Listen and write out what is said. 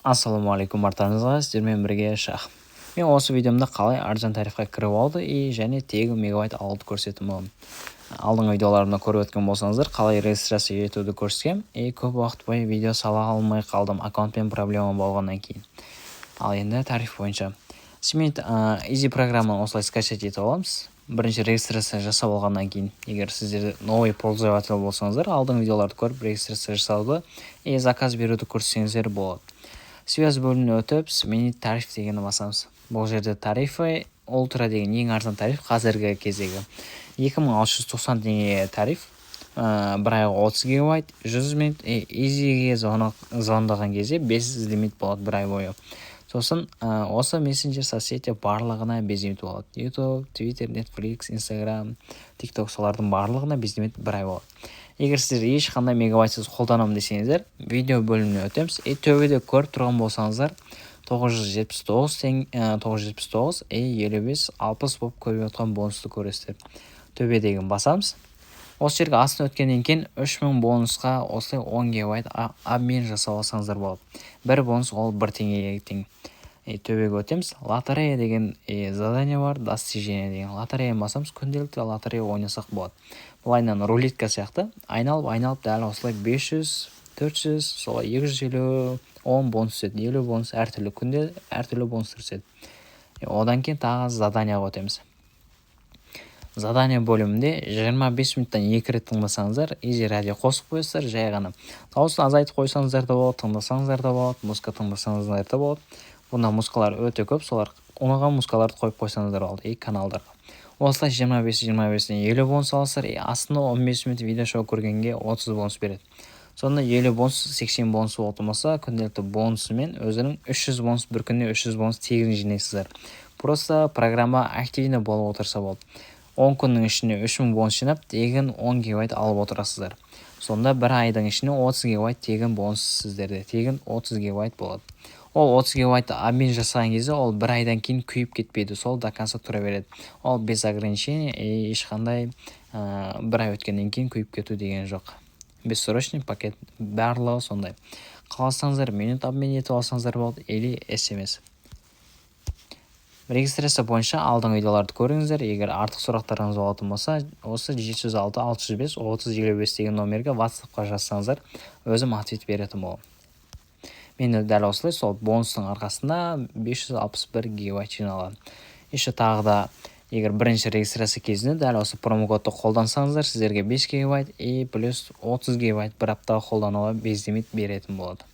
Ассалаумағалейкум барлықтарыңызға, сіздермен бірге Шах. Мен осы видеомда қалай арзан тарифқа кіріп алды және тегін мегабайт алуды көрсетіп боламын. Алдыңғы видеоларымда көріп өткен болсаңыздар, қалай регистрация етуді көрсетем. Көп уақыт бойы видео сала алмай қалдым, аккаунтпен проблема болғаннан кейін. Ал енді тариф бойынша. Смит Easy программаны осылай скачать етіп аламыз. Бірінші регистрация жасап алғаннан кейін, егер сіздер новый пользователь болсаңыздар, алдыңғы видеоларды көріп регистрация жасауды заказ беруді көрсеңіздер болады. Связь бөліміне өтіп, сменить тариф дегенді басамыз. Бұл жерде тарифы ультра деген ең арзан тариф қазіргі кездегі. 2690 теңге тариф, бір айға 30 гигабайт, 100 минут, Easy'ге звондаған кезде 500 лимит болады бір ай бойы. Сосын осы мессенджер соцсеті барлығына безлимит болады. YouTube, Twitter, Netflix, Instagram, TikTok солардың барлығына безлимит бір ай болады. Егер сіздер ешқандай мегабайтсыз қолданамын десеңіздер, видео бөліміне өтеміз. Төбеде көріп тұрған болсаңыздар, 979 55 60 болып көріп отқан бонусты көресіздер. Төбе деген басамыз. Осы жерге астына өткеннен кейін 3000 бонусқа осылай 10 гигабайт обмен жасап алсаңыздар болады. Бір бонус ол 1 теңгеге тең. Төбеге өтеміз. Лотерея деген задание бар, достижение деген. Лотереяны басамыз, күнделікті лотерея ойнасақ болады. Бұл айнан рулетка сияқты айналып дәл осылай 500, 400, солай 250, 10 бонус түседі, 50 бонус әртүрлі күнде әртүрлі бонус түседі. Одан кейін тағы заданияға өтеміз. Задание бөлімінде 25 минуттан 2 рет тыңдасаңыздар, Easy радио қосып қойсыздар, жай ғана. Дауысын азайтып қойсаңыздар да болады, тыңдасаңыздар да болады, музыка тыңдасаңыздар да болады. Бұнда музыкалар өте көп, солар ұнаған музыкаларды қойып қойсаңыздар болады, каналдарға. Осылай 25-25-тен 50 бонус аласыздар, астына 15 минут видео шоу көргенге 30 бонус береді. Сонда 50 бонус 80 бонус болмаса, күнделікті бонусымен өзінің 300 бонус, бір күнде 300 бонус тегін жинайсыздар. Просто программа активно болып отырса болды. 10 күннің ішіне 3000 бонус жинап, тегін 10 гигабайт алып отырасыздар. Сонда бір айдың ішіне 30 гигабайт тегін бонус сіздерде, тегін 30 гигабайт болады. Ол 30 гигабайтты обмен жасаған кезде ол бір айдан кейін күйіп кетпейді, сол до конца тұра береді. Ол без ограничения, ешқандай бір ай өткеннен кейін күйіп кету деген жоқ. Бессрочный пакет барлығы сондай. Қаласаңыздар минут обмен етіп алсаңыздар болады, или SMS. Регистрация бойынша алдыңғы видеоларды көріңіздер. Егер артық сұрақтарыңыз болатын болса, осы 706 605 3055 деген номерге WhatsApp-қа жазсаңыздар, өзім ответ беретін боламын. Мен дәл осылай сол бонустың арқасында 561 гигабайт жиналады. Еще тағы да, егер бірінші регистрация кезінде дәл осы промокодты қолдансаңыздар, сіздерге 5 гигабайт плюс 30 гигабайт бір аптаға қолдануға безлимит беретін болады.